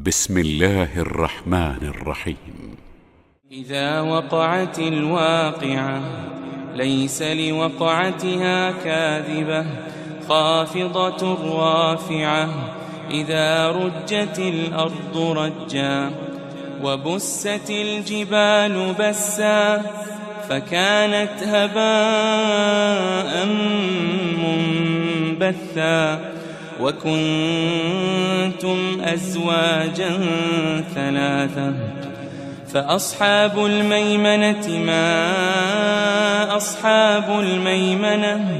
بسم الله الرحمن الرحيم. إذا وقعت الواقعة ليس لوقعتها كاذبة خافضة رافعة إذا رجت الأرض رجا وبست الجبال بسا فكانت هباء منبثا وكنتم أزواجا ثلاثة فأصحاب الميمنة ما أصحاب الميمنة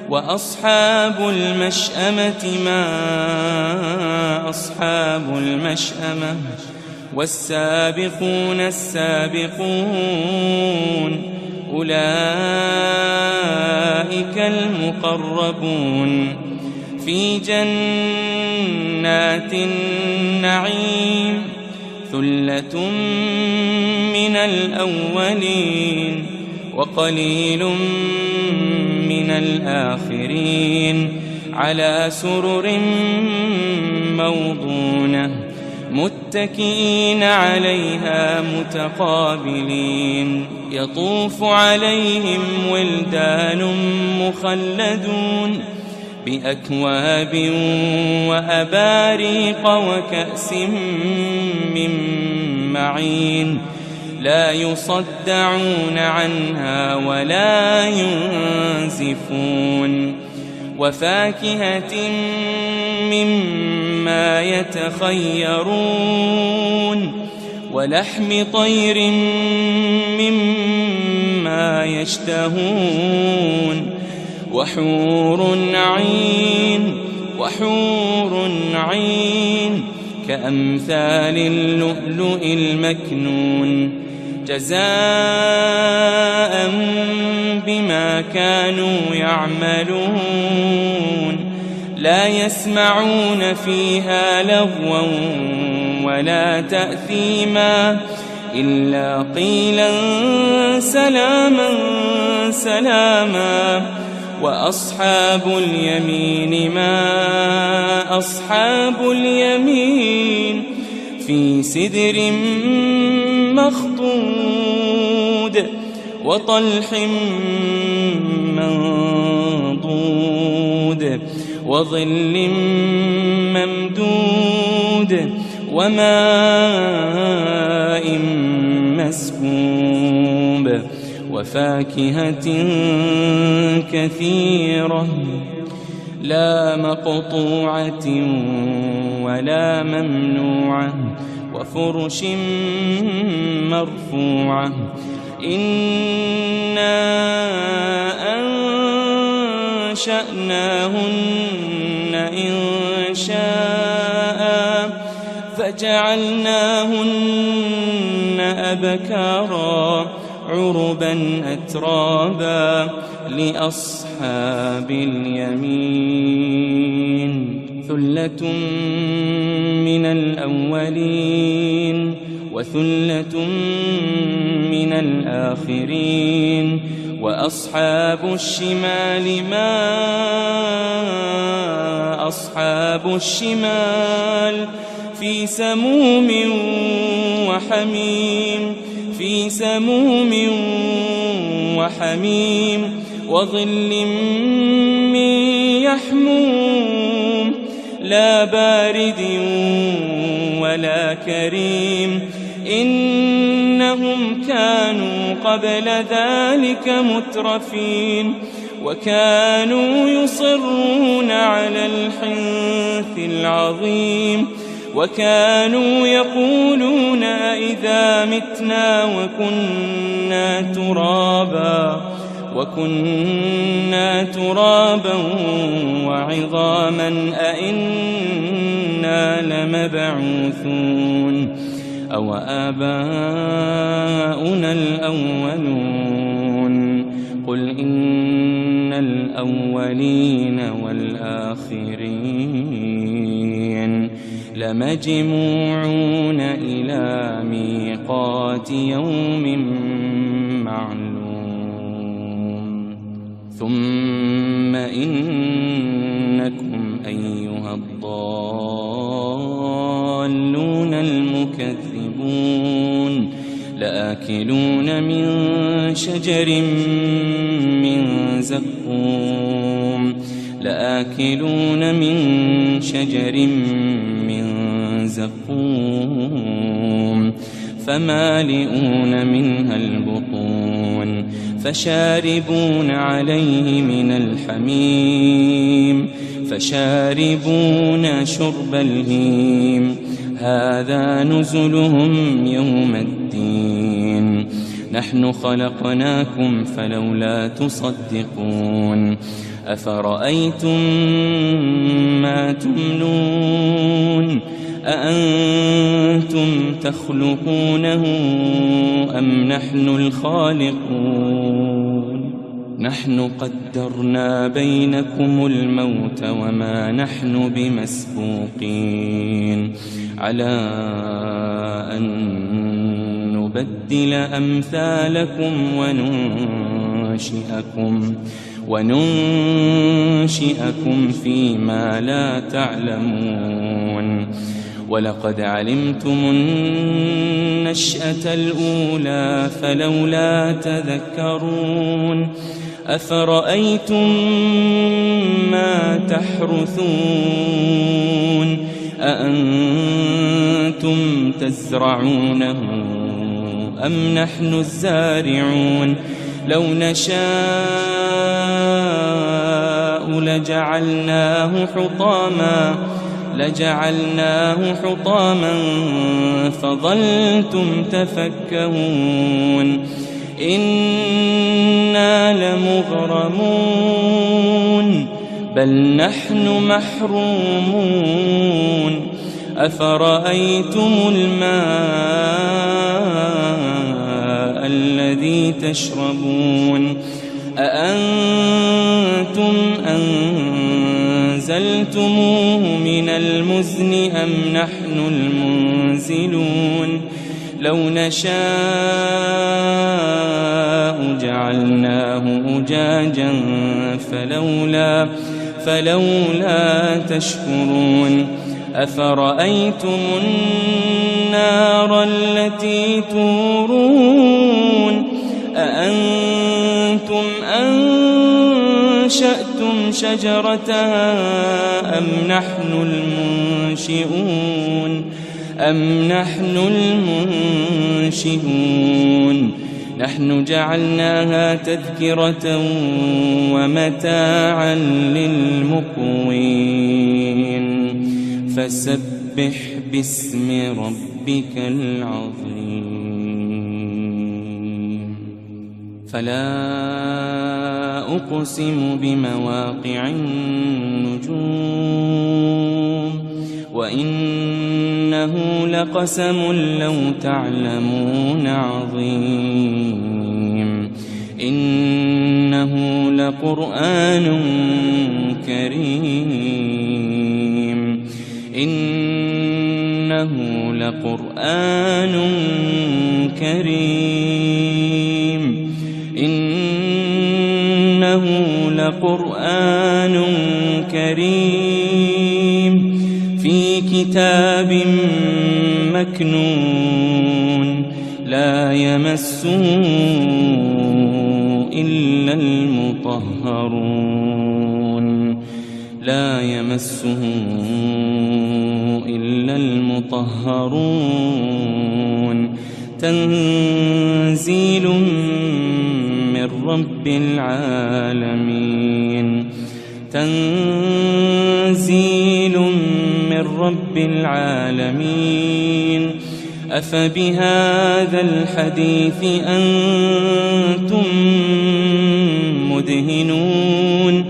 وأصحاب المشأمة ما أصحاب المشأمة والسابقون السابقون أولئك المقربون في جنات النعيم ثلة من الأولين وقليل من الآخرين على سرر موضونة متكئين عليها متقابلين يطوف عليهم ولدان مخلدون بأكواب وأباريق وكأس من معين لا يصدعون عنها ولا ينزفون وفاكهة مما يتخيرون ولحم طير مما يشتهون وحور عين كأمثال اللؤلؤ المكنون جزاء بما كانوا يعملون لا يسمعون فيها لغوا ولا تأثيما إلا قيلا سلاما سلاما وأصحاب اليمين ما أصحاب اليمين في سدر مخضود وطلح منضود وظل ممدود وماء مسكوب وفاكهة كثيرة لا مقطوعة ولا ممنوعة وفرش مرفوعة إنا أنشأناهن إنشاء فجعلناهن أبكارا عربا أترابا لأصحاب اليمين ثلة من الأولين وثلة من الآخرين وأصحاب الشمال ما أصحاب الشمال في سموم وحميم في سموم وحميم وظل من يحموم لا بارد ولا كريم إنهم كانوا قبل ذلك مترفين وكانوا يصرون على الحنث العظيم وكانوا يقولون إذا متنا وكنا ترابا وعظاما أئنا لمبعوثون أو آباؤنا الأولون قل إن الأولين والآخرين لمجموعون إلى ميقات يوم معلوم ثم إنكم أيها الضالون المكذبون لآكلون من شجر من زقوم لآكلون من شجر من زقوم فمالئون منها البطون فشاربون عليه من الحميم فشاربون شرب الهيم هذا نزلهم يوم الدين نحن خلقناكم فلولا تصدقون أفرأيتم ما تمنون أأنتم تخلقونه أم نحن الخالقون نحن قدرنا بينكم الموت وما نحن بمسبوقين على أن نبدل أمثالكم وننشئكم فيما لا تعلمون ولقد علمتم النشأة الأولى فلولا تذكرون أفرأيتم ما تحرثون أأنتم تزرعونه أم نحن الزارعون لو نشاء لجعلناه حطاما فظلتم تفكهون إنا لمغرمون بل نحن محرومون أفرأيتم الماء الذي تشربون أأنتم أنزلتموه من المزن أم نحن المنزلون لو نشاء جعلناه أجاجا فلولا تشكرون أفرأيتم النار التي تورون أأنتم أنشأتم شجرتها أم نحن المنشئون نحن جعلناها تذكرة ومتاعا للمقوين فسبح باسم ربك العظيم فلا أقسم بمواقع النجوم وإنه لقسم لو تعلمون عظيم إنه لقرآن كريم إنه لقرآن كريم إنه لقرآن كريم في كتاب مكنون لا يمسه إلا المطهرون تنزيل من رب العالمين أفبهذا الحديث أنتم مدهنون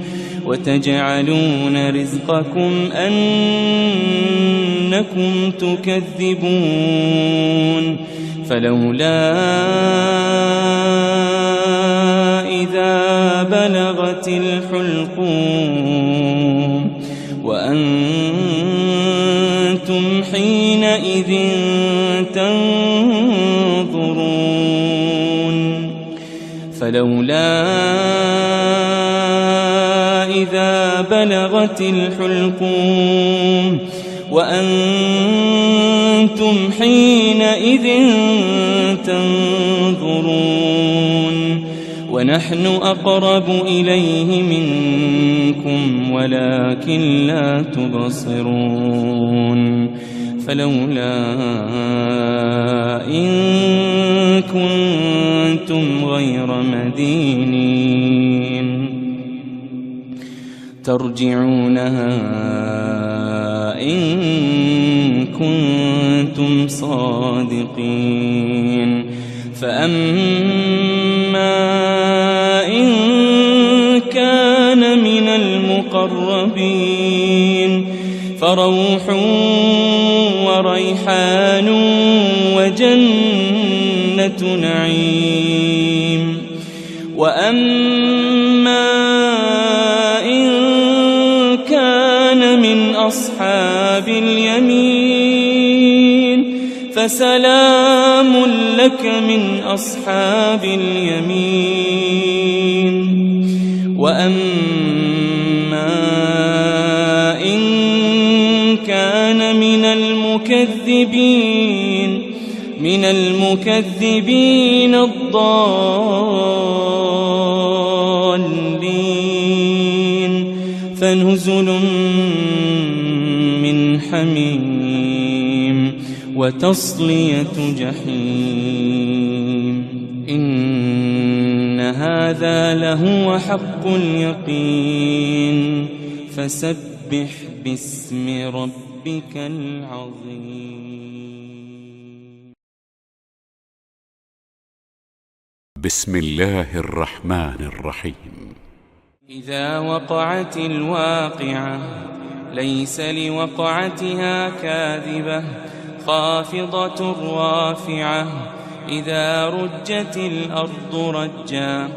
وتجعلون رزقكم أنكم تكذبون فلولا إذا بلغت الحلقوم وأنتم حينئذ تنظرون فلولا إذا بلغت الحلقوم وأنتم أنتم حينئذ تنظرون ونحن أقرب إليه منكم ولكن لا تبصرون فلولا إن كنتم غير مدينين ترجعونها إن كنتم صادقين فأما إن كان من المقربين فروح وريحان وجنة نعيم وأما إن كان من أصحاب اليمين فسلام لك من أصحاب اليمين وأما إن كان من المكذبين الضالين فنزل من حميم وتصلية جحيم إن هذا لهو حق اليقين فسبح باسم ربك العظيم. بسم الله الرحمن الرحيم. إذا وقعت الواقعة ليس لوقعتها كاذبة خافضة رافعة إذا رجت الأرض رجا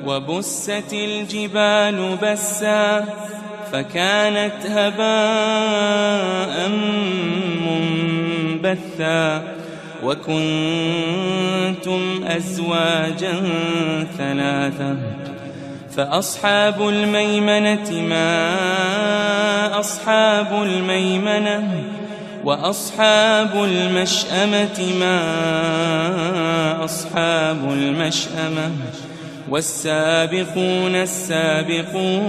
وبست الجبال بسا فكانت هباء منبثا وكنتم أزواجا ثلاثة فأصحاب الميمنة ما أصحاب الميمنة وأصحاب المشأمة ما أصحاب المشأمة والسابقون السابقون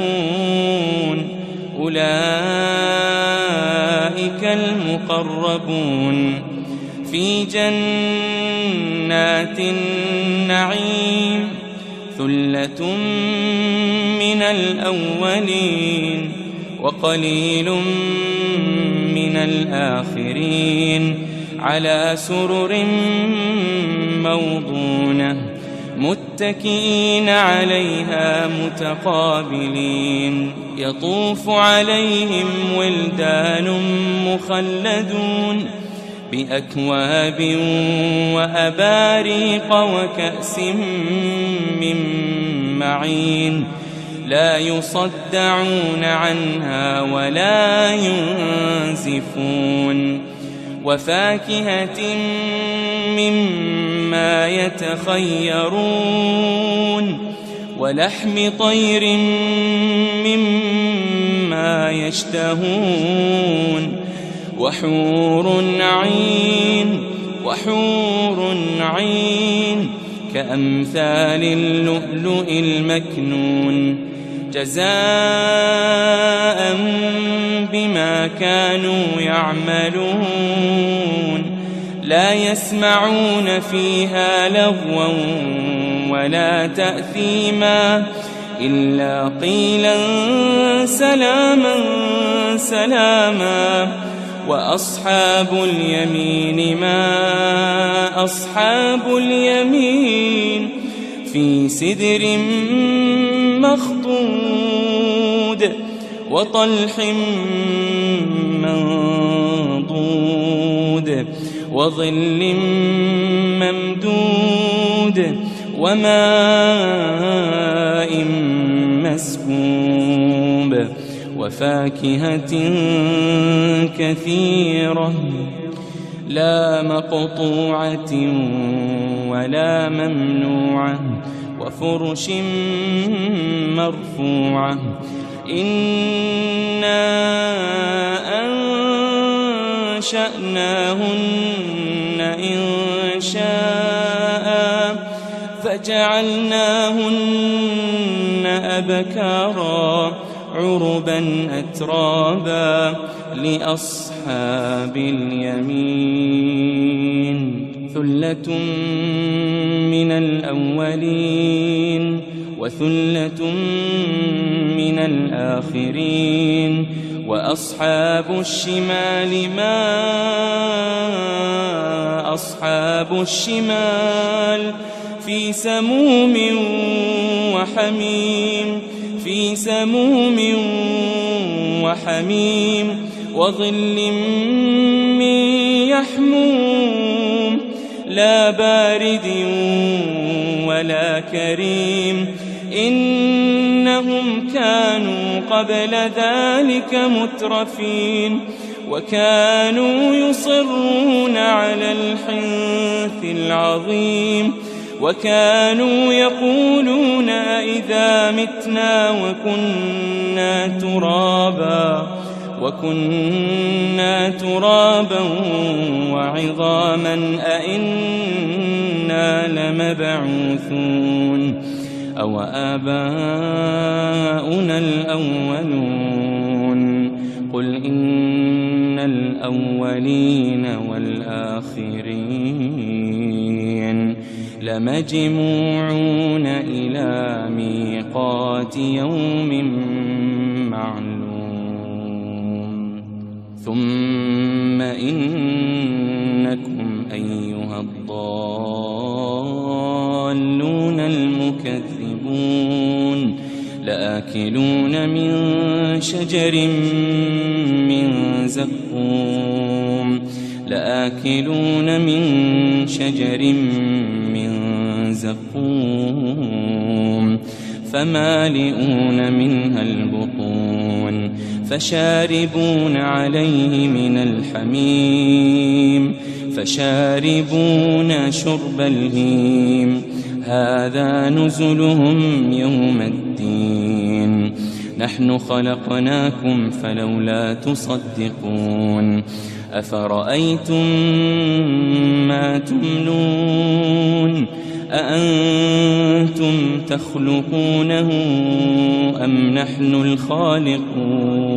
أولئك المقربون في جنات النعيم ثلة من الأولين وقليل من الآخرين على سرر موضونة متكئين عليها متقابلين يطوف عليهم ولدان مخلدون بأكواب وأباريق وكأس من معين لا يصدعون عنها ولا ينزفون وفاكهة مما يتخيرون ولحم طير مما يشتهون وحور عين كأمثال اللؤلؤ المكنون جزاء بما كانوا يعملون لا يسمعون فيها لغوا ولا تأثيما إلا قيلا سلاما سلاما وأصحاب اليمين ما أصحاب اليمين في سدر مخضود وطلح منضود وظل ممدود وماء مسكوب وفاكهة كثيرة لا مقطوعة ولا ممنوعة وفرش مرفوعة إنا وأنشأناهن إنشاء فجعلناهن أبكارا عربا أترابا لأصحاب اليمين ثلة من الأولين وثلة من الآخرين وأصحاب الشمال ما أصحاب الشمال في سموم وحميم وظل من يحموم لا بارد ولا كريم إنهم كانوا قبل ذلك مترفين وكانوا يصرون على الحنث العظيم وكانوا يقولون أئذا متنا وكنا ترابا وعظاما أئنا لمبعوثون أو آباؤنا الأولون قل إن الأولين والآخرين لمجموعون إلى ميقات يوم معلوم ثم إنكم أيها الضالون المكذبون لآكلون من شجر من زقوم فمالئون منها البطون فشاربون عليه من الحميم فشاربون شرب الهيم هذا نزلهم يوم الدين نحن خلقناكم فلولا تصدقون أفرأيتم ما تمنون أأنتم تخلقونه أم نحن الخالقون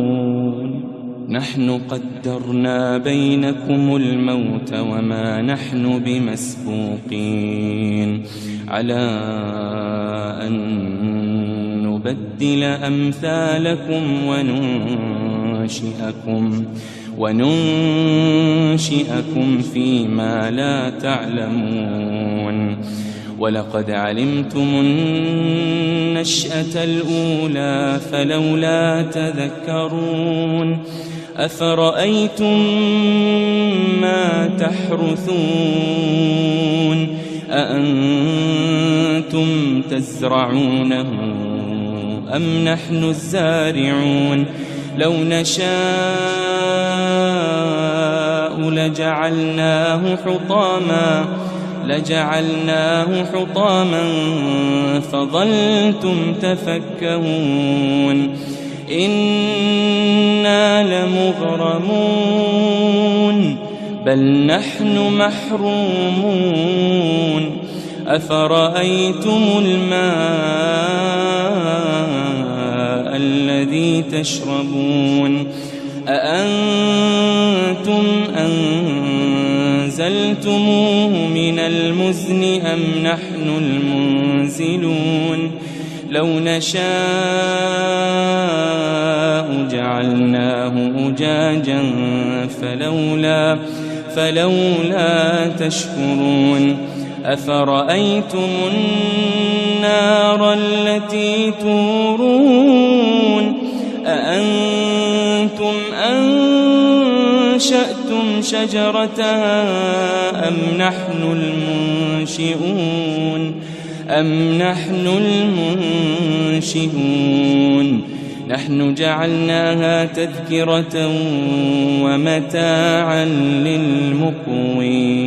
نحن قدرنا بينكم الموت وما نحن بمسبوقين على أن نبدل أمثالكم وننشئكم فيما لا تعلمون ولقد علمتم النشأة الأولى فلولا تذكرون أفرأيتم ما تحرثون أأنتم تزرعونه أم نحن الزارعون لو نشاء لجعلناه حطاما فظلتم تفكهون إنا لمغرمون بل نحن محرومون أفرأيتم الماء الذي تشربون أأنتم أنزلتموه من المزن أم نحن المنزلون لو نشاء جعلناه أجاجا فلولا تشكرون أفرأيتم النار التي تورون أأنتم أنشأتم شجرتها أم نحن المنشئون نحن جعلناها تذكرة ومتاعا للمقوين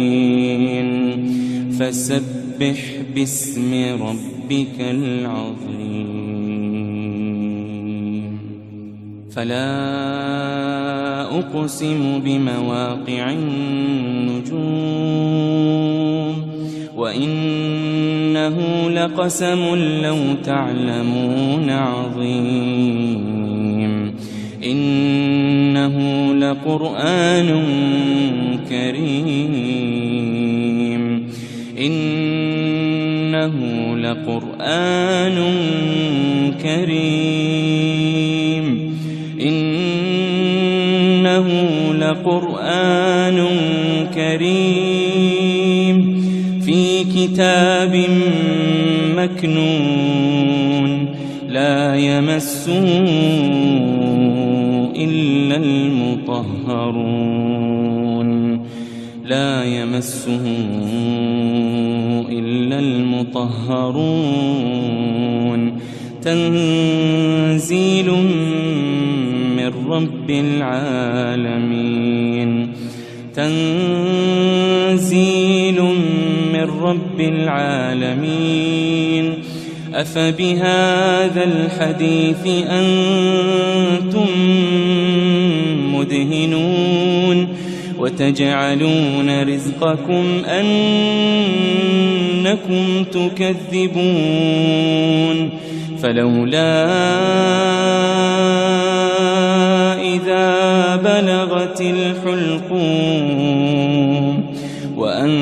فسبح باسم ربك العظيم فلا أقسم بمواقع النجوم وإنه لقسم لو تعلمون عظيم إنه لقرآن كريم إنه لقرآن كريم إنه لقرآن كريم في كتاب مكنون لا يمسه إلا المطهرون لا يمسه إلا المطهرون تنزيل من رب العالمين تنزيل من رب العالمين أفبهذا الحديث أنتم مدهنون وتجعلون رزقكم أنكم تكذبون فلولا إذا بلغت الحلقوم وأنتم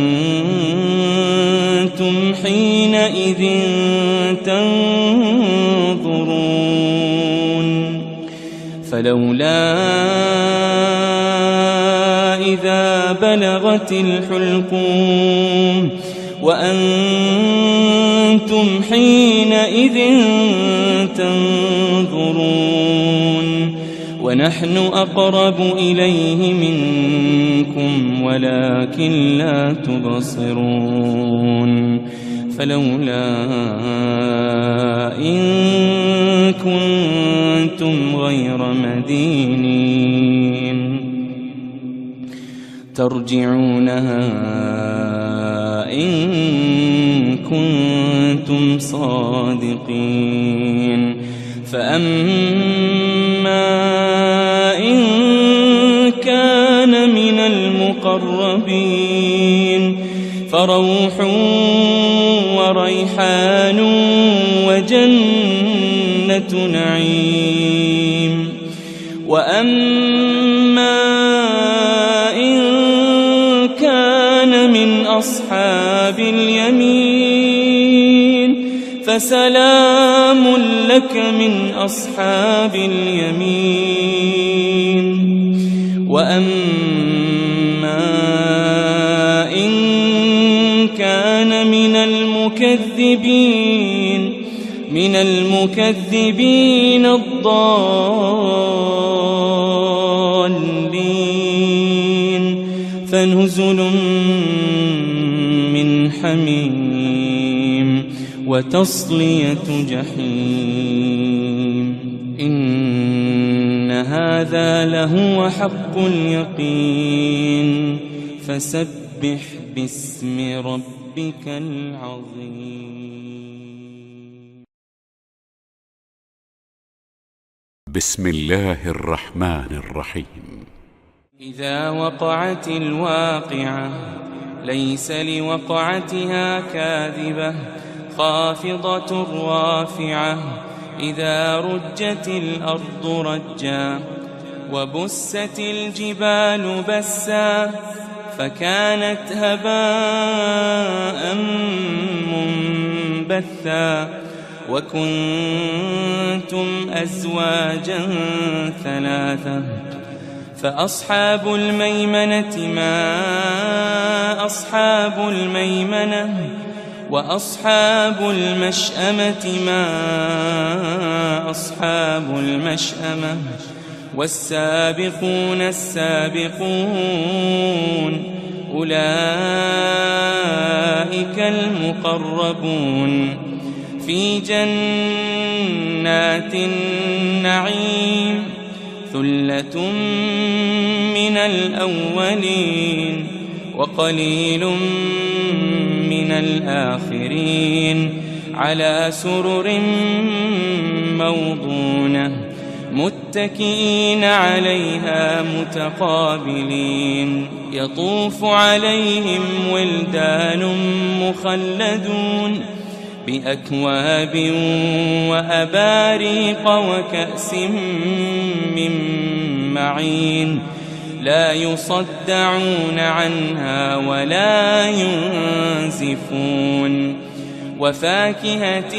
حينئذ تنظرون فلولا إذا بلغت الحلقوم وأنتم حينئذ تنظرون ونحن أقرب إليه منكم ولكن لا تبصرون فلولا إن كنتم غير مدينين ترجعونها إن كنتم صادقين فأما إن كان من المقربين فروح وريحان وجنة نعيم وأما إن كان من أصحاب اليمين فسلام لك من أصحاب اليمين وأما إن كان من المكذبين الضالين فنزل من حميم وتصلية جحيم إن هذا لهو حق اليقين فسبح باسم ربك العظيم. بسم الله الرحمن الرحيم. إذا وقعت الواقعة ليس لوقعتها كاذبة خافضة رافعة إذا رجت الأرض رجا وبست الجبال بسا فكانت هباء منبثا وكنتم أزواجا ثلاثة فأصحاب الميمنة ما أصحاب الميمنة وأصحاب المشأمة ما أصحاب المشأمة والسابقون السابقون أولئك المقربون في جنات النعيم ثلة من الأولين وقليل من الآخرين على سرر موضونة متكئين عليها متقابلين يطوف عليهم ولدان مخلدون بأكواب وأباريق وكأس من معين لا يصدعون عنها ولا ينزفون وفاكهة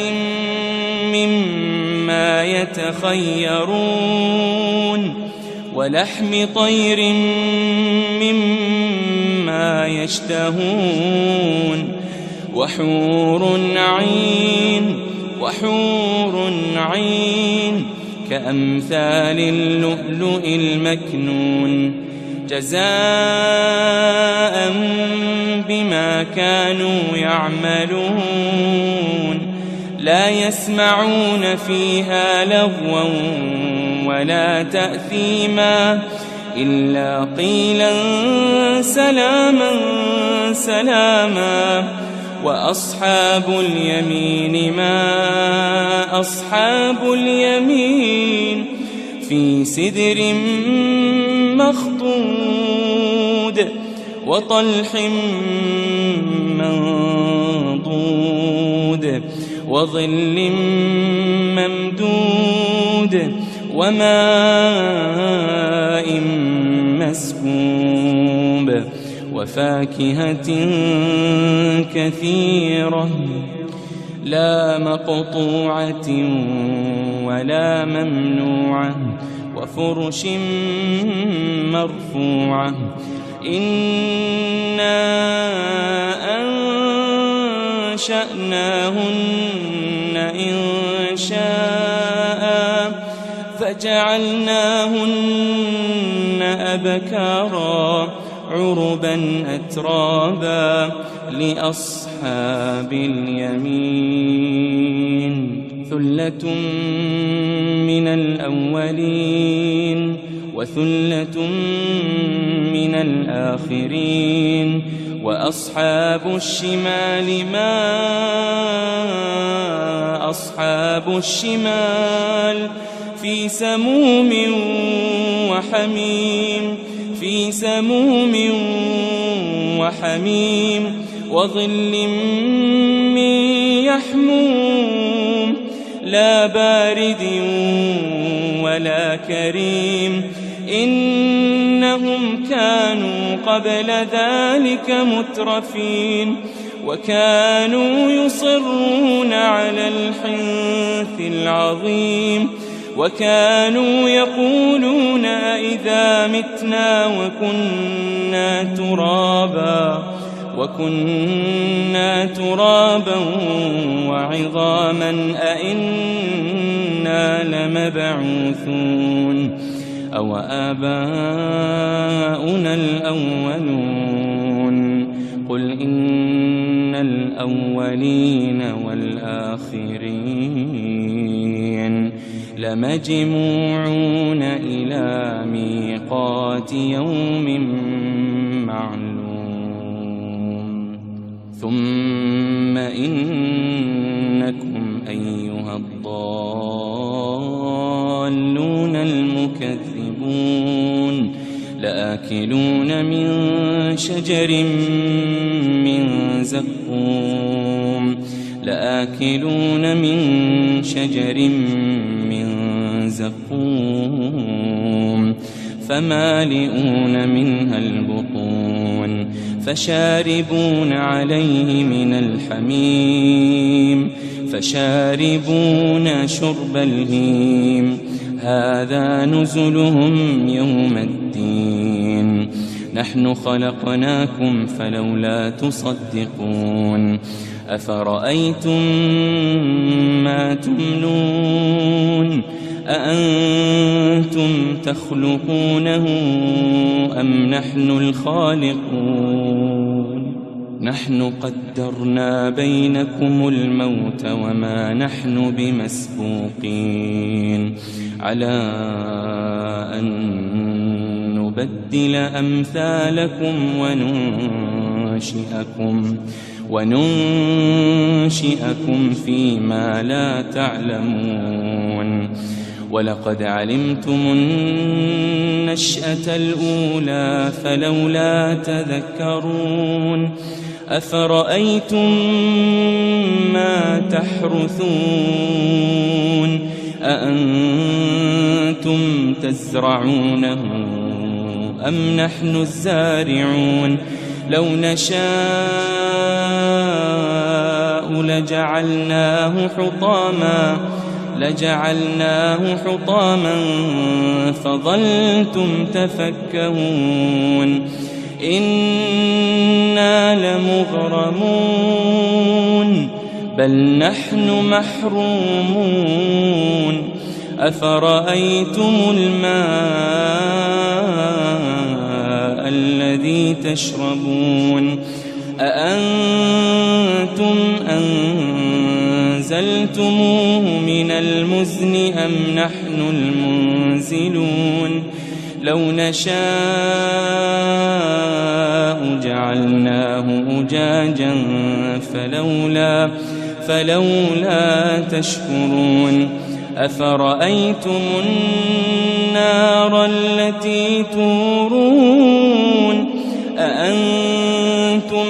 مما يتخيرون ولحم طير مما يشتهون وحور عين كأمثال اللؤلؤ المكنون جزاء بما كانوا يعملون لا يسمعون فيها لغوا ولا تأثيما إلا قيلا سلاما سلاما وأصحاب اليمين ما أصحاب اليمين في سدر مخضود وطلح منضود وظل ممدود وماء مسكوب وفاكهة كثيرة لا مقطوعة ولا ممنوعة وفرش مرفوعة إنا أنشأناهن إنشاء فجعلناهن أبكارا عربا أترابا لأصحاب اليمين ثلة من الأولين وثلة من الآخرين وأصحاب الشمال ما أصحاب الشمال في سموم وحميم وظل من يحموم لا بارد ولا كريم إنهم كانوا قبل ذلك مترفين وكانوا يصرون على الحنث العظيم وكانوا يقولون أئذا متنا وكنا ترابا وعظاما أئنا لمبعوثون أو آباؤنا الأولون قل إن الأولين والآخرين لمجموعون إلى ميقات يوم معلوم ثم إنكم أيها الضالون المكذبون لآكلون من شجر من زقوم فمالئون منها البطون فشاربون عليه من الحميم فشاربون شرب الهيم هذا نزلهم يوم الدين نحن خلقناكم فلولا تصدقون أفرأيتم ما تمنون أأنتم تخلقونه أم نحن الخالقون نحن قدرنا بينكم الموت وما نحن بمسبوقين على أن نبدل أمثالكم وننشئكم فيما لا تعلمون ولقد علمتم النشأة الأولى فلولا تذكرون أفرأيتم ما تحرثون أأنتم تزرعونه أم نحن الزارعون لو نشاء لجعلناه حطاما فظلتم تفكهون إنا لمغرمون بل نحن محرومون أفرأيتم الماء الذي تشربون أأنتم أنزلتموه من المزن أم نحن المنزلون لو نشاء جعلناه أجاجا فلولا تشكرون أفرأيتم النار التي تورون أأنتم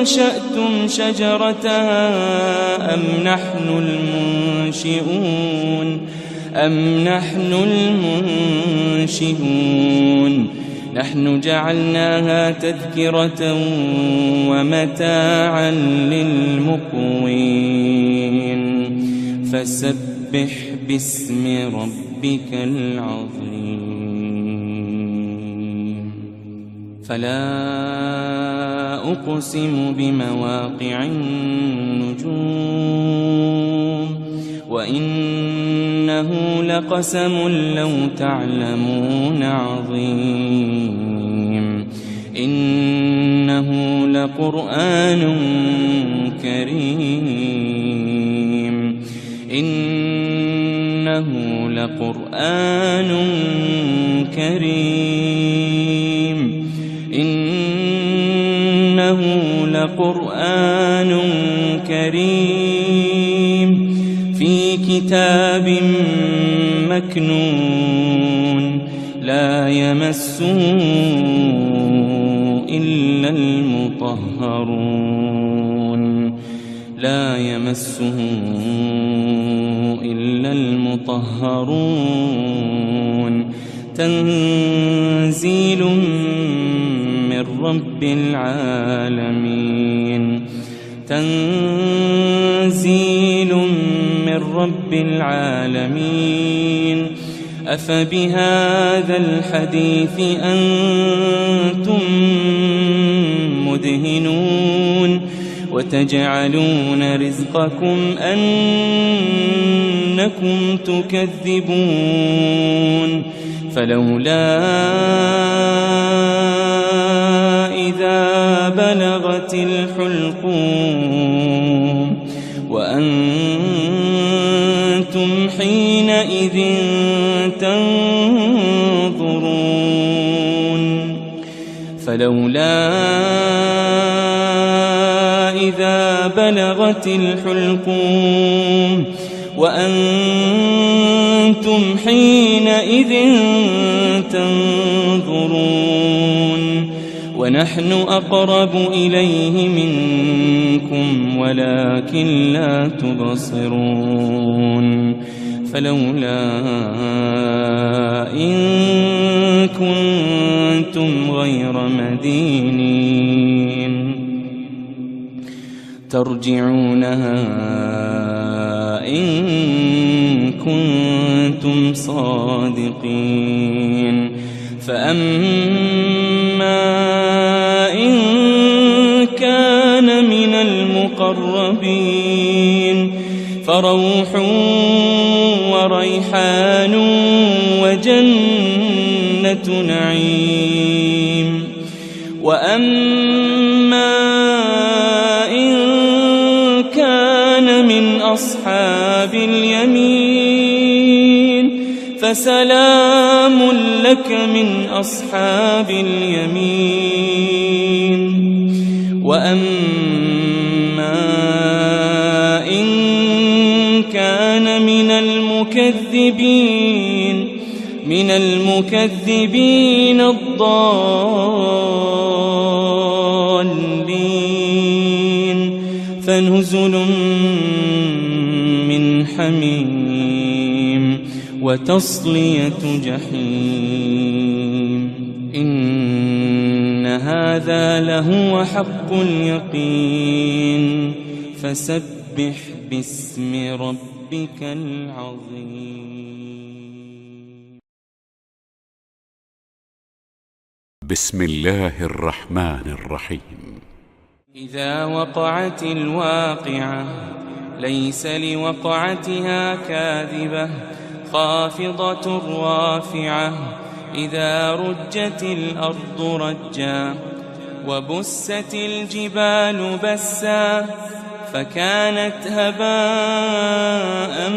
أنشأتم شجرتها أم نحن المنشئون نحن جعلناها تذكرة ومتاعا للمقوين فسبح باسم ربك العظيم فلا أقسم بمواقع النجوم وإنه لقسم لو تعلمون عظيم إنه لقرآن كريم إنه لقرآن كريم إنه لقرآن كريم في كتاب مكنون لا يمسه إلا المطهرون تنزيل من رب العالمين أفبهذا الحديث أنتم مدهنون وتجعلون رزقكم أنكم تكذبون فلولا إذا بلغت الحلقوم وأنتم حينئذ تنظرون فلولا إذا بلغت الحلقوم وأنتم حينئذ تنظرون ونحن أقرب إليه منكم ولكن لا تبصرون فلولا إن كنتم غير مدينين ترجعونها إن كنتم صادقين فأما إن كان من المقربين فروح وريحان وجنة نعيم وأما إن كان من أصحاب اليمين فسلام لك من أصحاب اليمين وأما إن كان من المكذبين المكذبين الضالين. فنزل من حميم وتصلية جحيم. إن هذا لهو حق اليقين. فسبح باسم ربك العظيم. بسم الله الرحمن الرحيم. إذا وقعت الواقعة ليس لوقعتها كاذبة خافضة رافعة. إذا رجت الأرض رجا وبست الجبال بسا فكانت هباء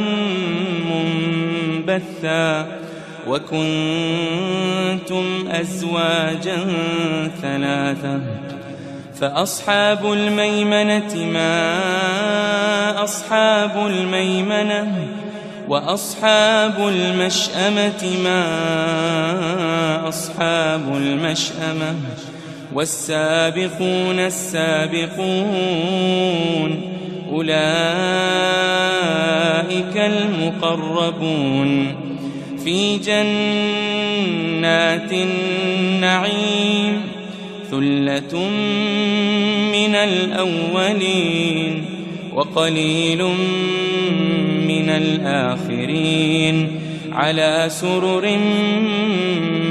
منبثا. وكنتم أزواجا ثلاثة فأصحاب الميمنة ما أصحاب الميمنة وأصحاب المشأمة ما أصحاب المشأمة. والسابقون السابقون أولئك المقربون في جنات النعيم. ثلة من الأولين وقليل من الآخرين. على سرر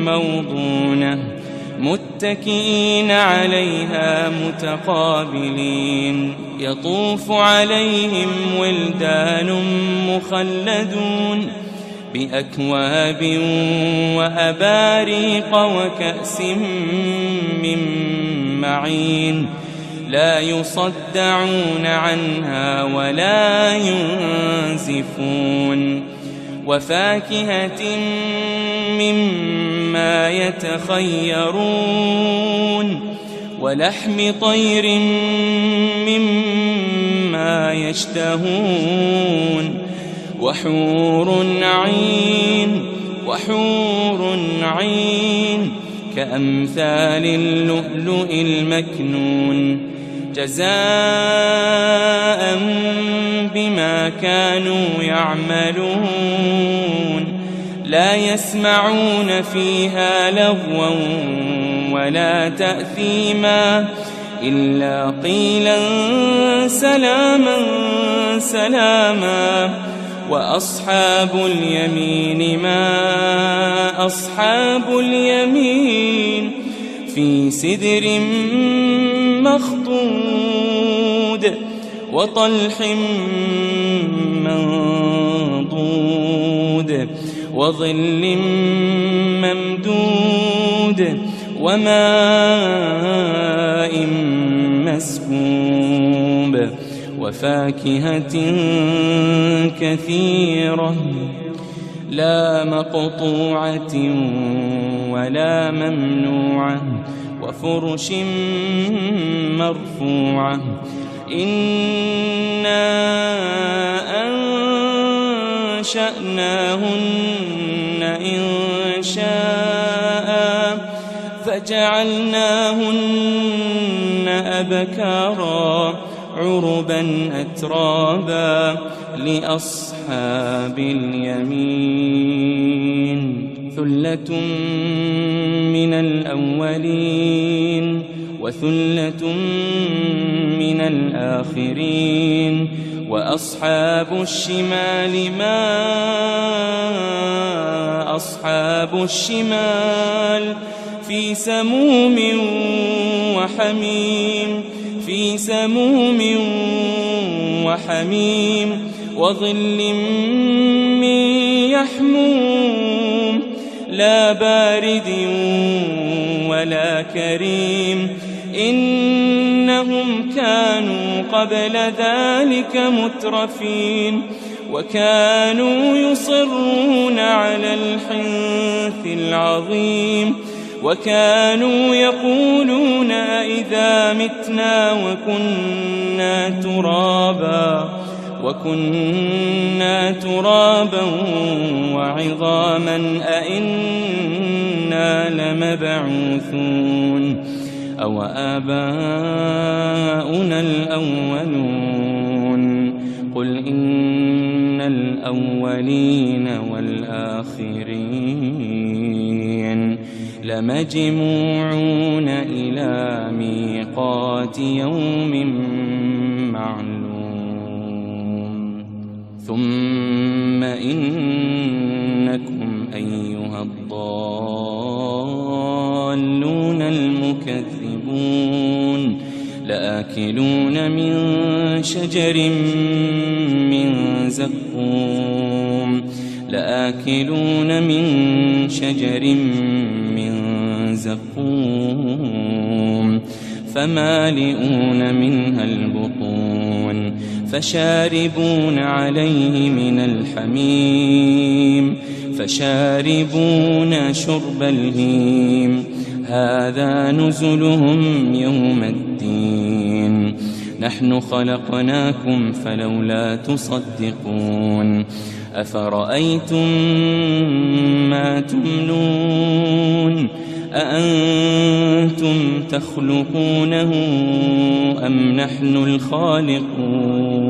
موضونة متكئين عليها متقابلين. يطوف عليهم ولدان مخلدون بأكواب وأباريق وكأس من معين. لا يصدعون عنها ولا ينزفون. وفاكهة مما يتخيرون ولحم طير مما يشتهون. وحور عين كأمثال اللؤلؤ المكنون جزاء بما كانوا يعملون. لا يسمعون فيها لغوا ولا تأثيما إلا قيلا سلاما سلاما. وأصحاب اليمين ما أصحاب اليمين. في سدر مخضود وطلح منضود وظل ممدود وماء مسكوب. وفاكهة كثيرة لا مقطوعة ولا ممنوعة. وفرش مرفوعة. إنا أنشأناهن إنشاء فجعلناهن أبكارا عربا أترابا لأصحاب اليمين. ثلة من الأولين وثلة من الآخرين. وأصحاب الشمال ما أصحاب الشمال. في سموم وحميم في سموم وحميم. وظل من يحموم لا بارد ولا كريم. إنهم كانوا قبل ذلك مترفين وكانوا يصرون على الحنث العظيم. وكانوا يقولون أئذا متنا وكنا ترابا وكنا ترابا وعظاما أئنا لمبعوثون أو آباؤنا الأولون قل إن الأولين والآخرين لمجموعون إلى ميقات يوم معلوم ثم إنكم أيها الضالون المكذبون لآكلون من شجر من زقوم فمالئون منها البطون فشاربون عليه من الحميم فشاربون شرب الهيم هذا نزلهم يوم الدين نحن خلقناكم فلولا تصدقون أفرأيتم ما تمنون أأنتم تخلقونه أم نحن الخالقون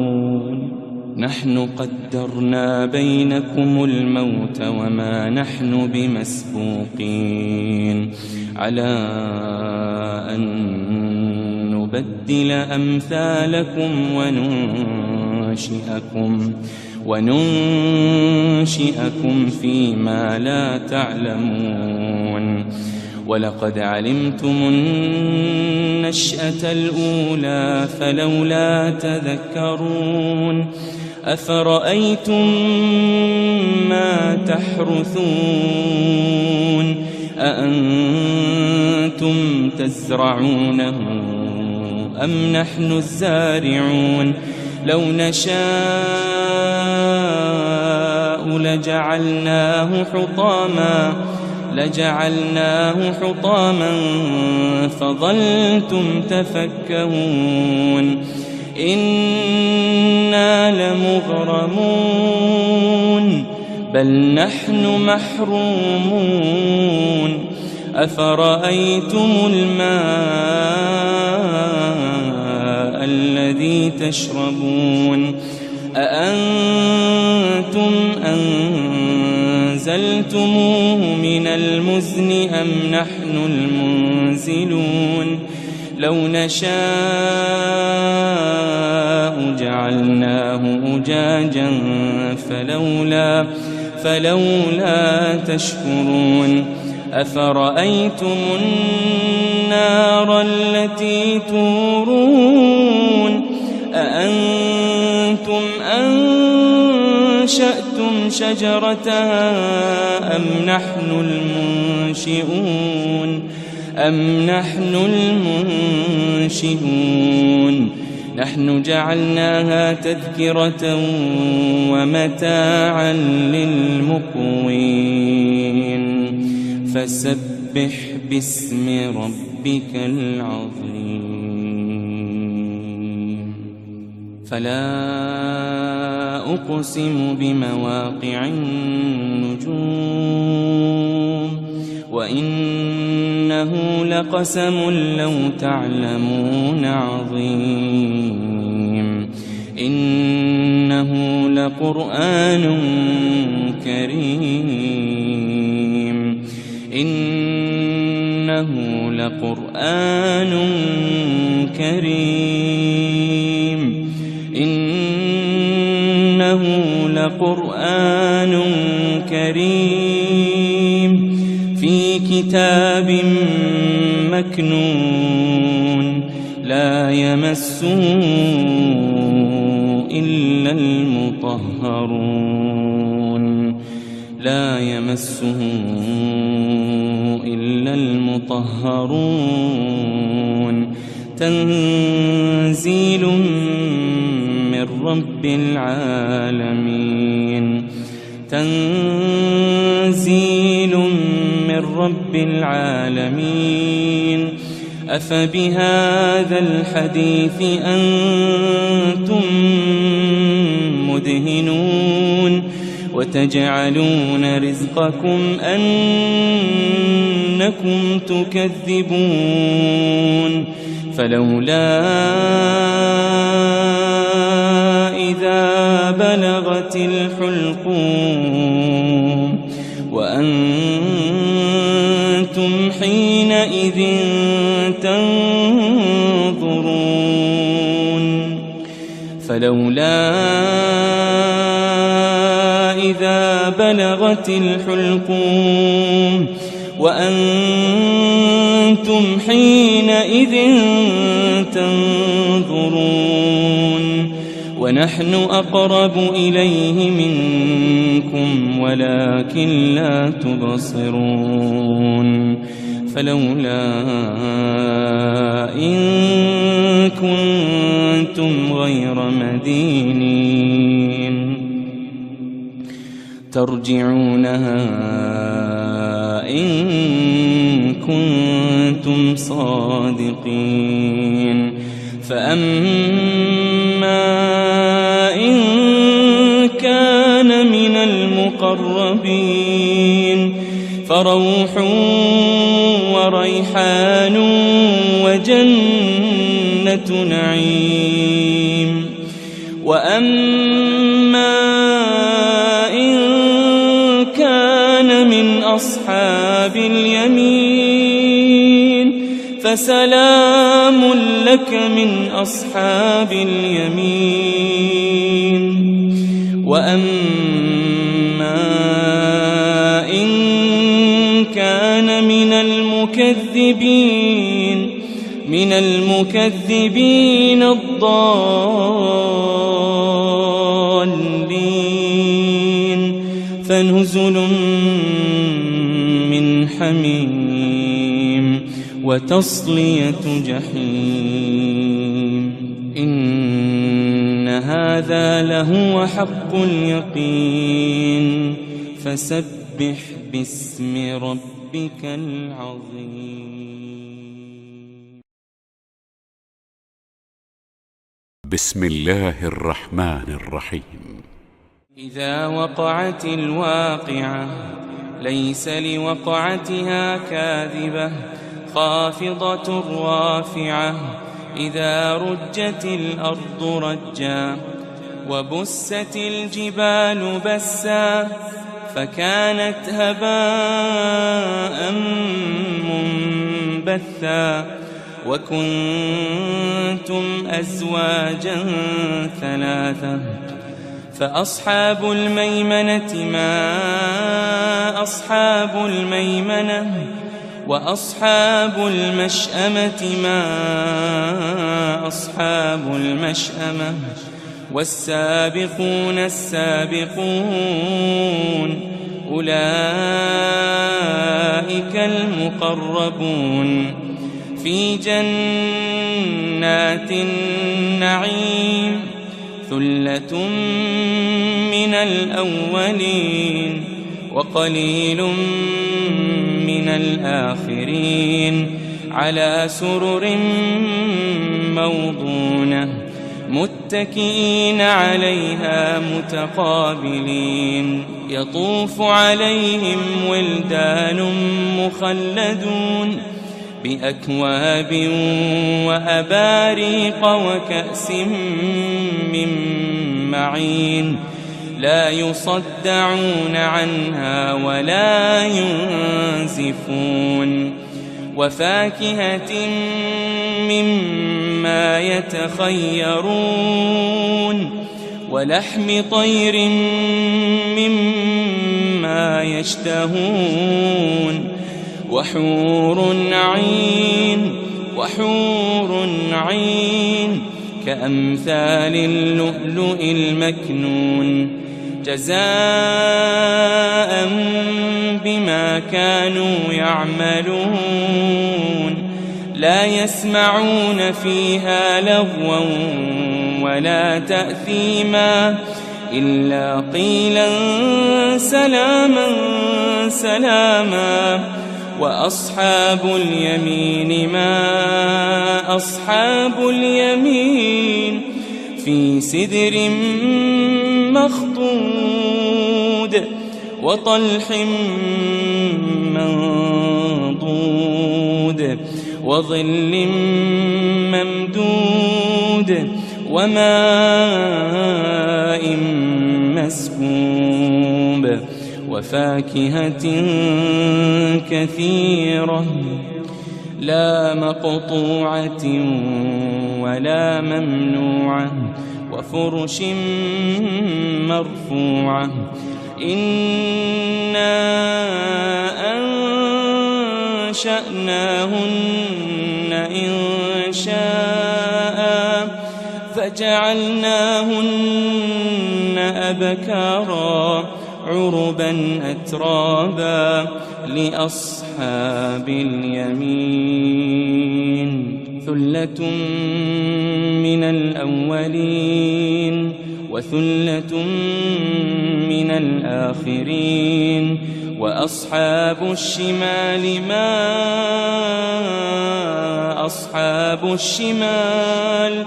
نحن قدرنا بينكم الموت وما نحن بمسبوقين على أن نبدل أمثالكم وننشئكم فيما لا تعلمون ولقد علمتم النشأة الأولى فلولا تذكرون أفرأيتم ما تحرثون أأنتم تزرعونه أم نحن الزارعون لو نشاء لجعلناه حطاما فظلتم تفكهون إنا لمغرمون بل نحن محرومون أفرأيتم الماء الذي تشربون أأنتم أنزلتموه من المزن أم نحن المنزلون لو نشاء جعلناه أجاجا فلولا تشكرون أفرأيتم النار التي تورون أأنتم أنشأتم شجرتها أم نحن المنشئون نحن جعلناها تذكرة ومتاعا للمقوين فسبح باسم ربك العظيم فلا أقسم بمواقع النجوم وإنه لقسم لو تعلمون عظيم إنه لقرآن كريم إنه لقرآن كريم إنه لقرآن كريم في كتاب مكنون لا يمسه إلا المطهرون تنزيل من رب العالمين أفبهذا الحديث أنتم مدهنون وتجعلون رزقكم أنكم تكذبون فلولا إذا بلغت الحلقوم وأنتم حينئذ تنظرون فلولا إذا بلغت الحلقوم وأنتم حينئذ تنظرون ونحن أقرب إليه منكم ولكن لا تبصرون فلولا إن كنتم غير مدينين ترجعونها إن كنتم صادقين فأما إن كان من المقربين فروح وريحان وجنة نعيم وأما إن كان من أصحاب اليمين فسلام لك من أصحاب اليمين وأما إن كان من المكذبين الضالين فنزل من حميم وتصلية جحيم إن هذا لهو حق اليقين فسبح باسم ربك العظيم. بسم الله الرحمن الرحيم. إذا وقعت الواقعة ليس لوقعتها كاذبة خافضة رافعة إذا رجت الأرض رجا وبست الجبال بسا فكانت هباء منبثا وكنتم أزواجا ثلاثة فأصحاب الميمنة ما أصحاب الميمنة وأصحاب المشأمة ما أصحاب المشأمة والسابقون السابقون أولئك المقربون في جنات النعيم ثلة من الأولين وقليل من الآخرين على سرر موضونة متكئين عليها متقابلين يطوف عليهم ولدان مخلدون بأكواب وأباريق وكأس من معين لا يصدعون عنها ولا ينزفون وفاكهة مما يتخيرون ولحم طير مما يشتهون وحور عين كأمثال اللؤلؤ المكنون جزاء بما كانوا يعملون لا يسمعون فيها لغوا ولا تأثيما إلا قيلا سلاما سلاما وأصحاب اليمين ما أصحاب اليمين في سدر مخضود وطلح منضود وظل ممدود وماء مسكوب وفاكهة كثيرة لا مقطوعة ولا ممنوعة وفرش مرفوعة إنا أنشأناهن إنشاء فجعلناهن أبكارا عربا أترابا لأصحاب اليمين ثلة من الأولين وثلة من الآخرين وأصحاب الشمال ما أصحاب الشمال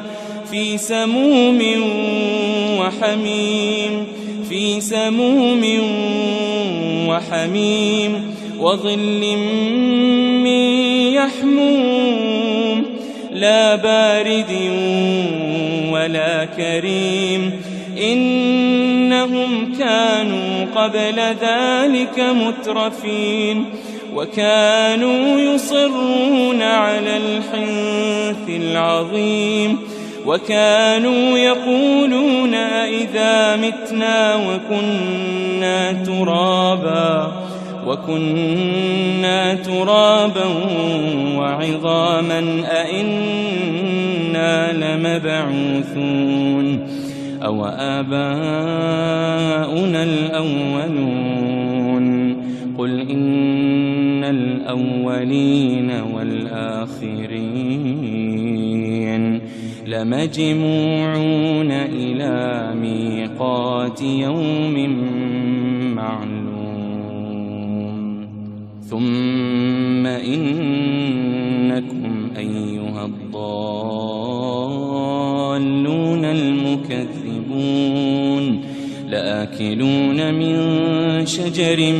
في سموم وحميم في سموم وحميم وظل من يحموم لا بارد ولا كريم إنهم كانوا قبل ذلك مترفين وكانوا يصرون على الحنث العظيم وكانوا يقولون أئذا متنا وكنا ترابا وعظاما أئنا لمبعوثون أو آباؤنا الأولون قل إن الأولين والآخرين لمجموعون إلى ميقات يوم معلوم ثم إنكم أيها الضالون المكذبون لآكلون من شجر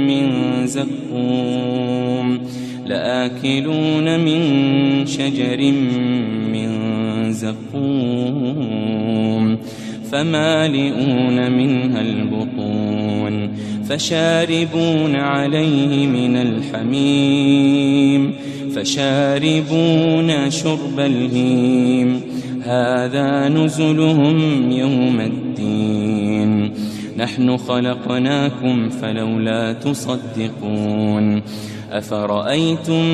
من زقوم لآكلون من شجر من زقوم فمالئون منها البطون فشاربون عليه من الحميم فشاربون شرب الهيم هذا نزلهم يوم الدين نحن خلقناكم فلولا تصدقون أفرأيتم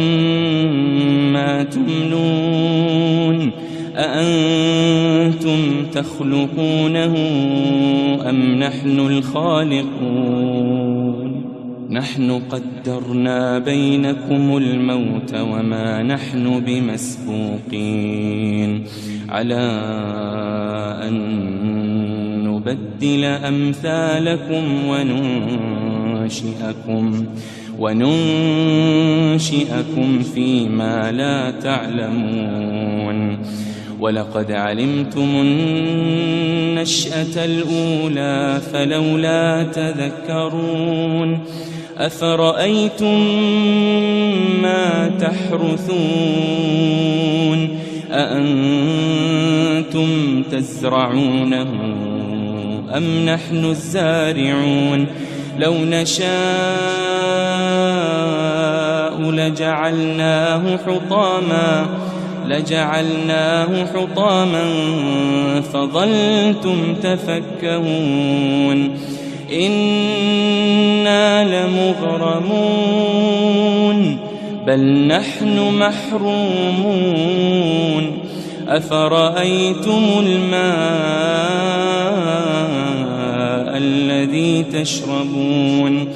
ما تمنون أأنتم تخلقونه أم نحن الخالقون نحن قدرنا بينكم الموت وما نحن بمسبوقين على أن نبدل أمثالكم وننشئكم فيما لا تعلمون ولقد علمتم النشأة الأولى فلولا تذكرون أفرأيتم ما تحرثون أأنتم تزرعونه أم نحن الزارعون لو نشاء لجعلناه حطاما فظلتم تفكهون إنا لمغرمون بل نحن محرومون أفرأيتم الماء الذي تشربون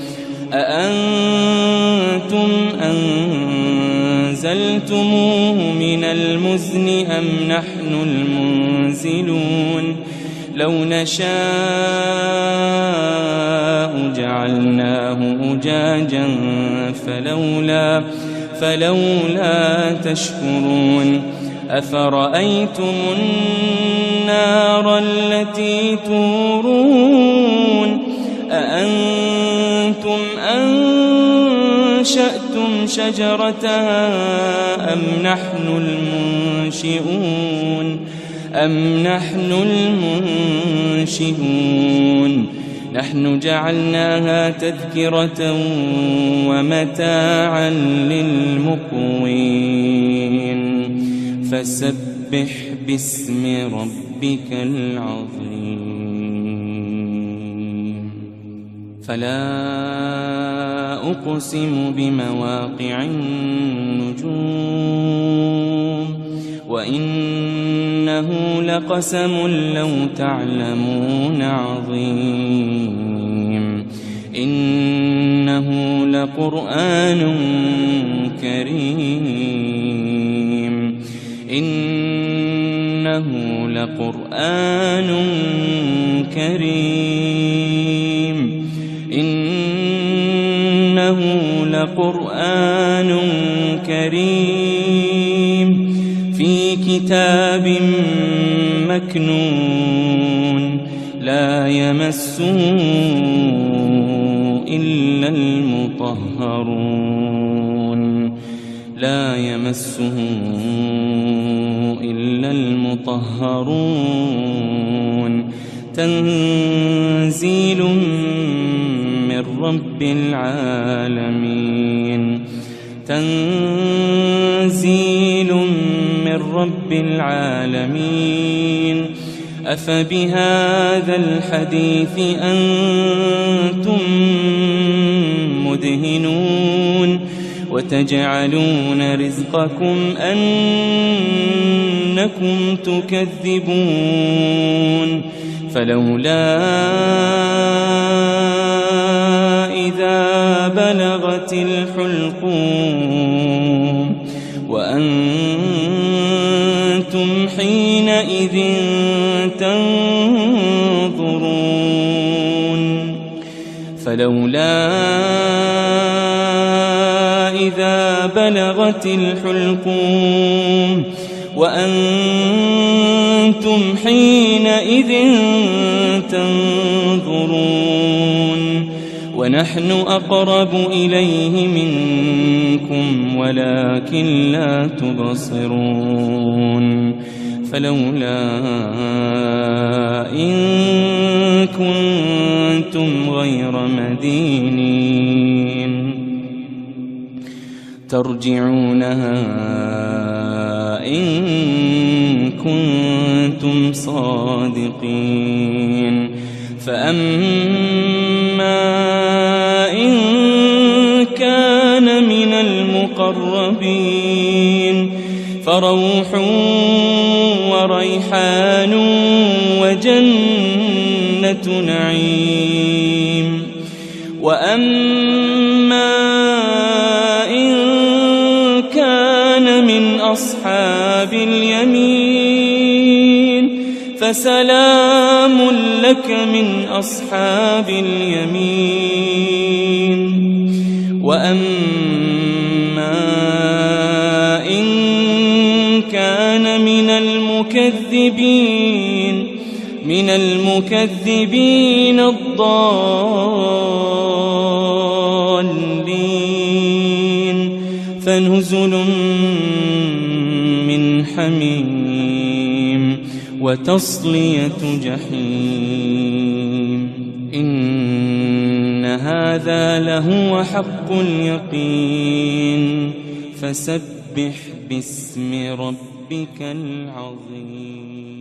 أأنتم أنزلتموه من المزن أم نحن المنزلون لو نشاء جعلناه أجاجا فلولا تشكرون أفرأيتم النار التي تورون أأنتم أنشأتم شجرتها أم نحن المنشئون نحن جعلناها تذكرة ومتاعا للمقوين فسبح باسم ربك العظيم فلا أقسم بمواقع النجوم وإنه لقسم لو تعلمون عظيم إنه لقرآن كريم إنه لقرآن كريم إنه لقرآن كريم في كتاب مكنون لا يمسه إلا المطهرون لا يمسه إلا المطهرون تنزيل من رب العالمين تنزيل من رب العالمين أفبهذا الحديث أنتم مدهنون وتجعلون رزقكم أنكم تكذبون فلولا إذا بلغت الحلقوم وأنتم حينئذ تنظرون فلولا إذا بلغت الحلقوم وأنتم حينئذ تنظرون ونحن أقرب إليه منكم ولكن لا تبصرون فلولا إن كنتم غير مدينين ترجعونها إن كنتم صادقين فأما إن كان من المقربين فروح وريحان وجنة نعيم وأما إن كان من أصحاب اليمين فسلام لك من أصحاب اليمين وأما إن كان من المكذبين الضالين فنزل من حميم وتصلية جحيم إن هذا لهو حق اليقين فسبح باسم ربك العظيم.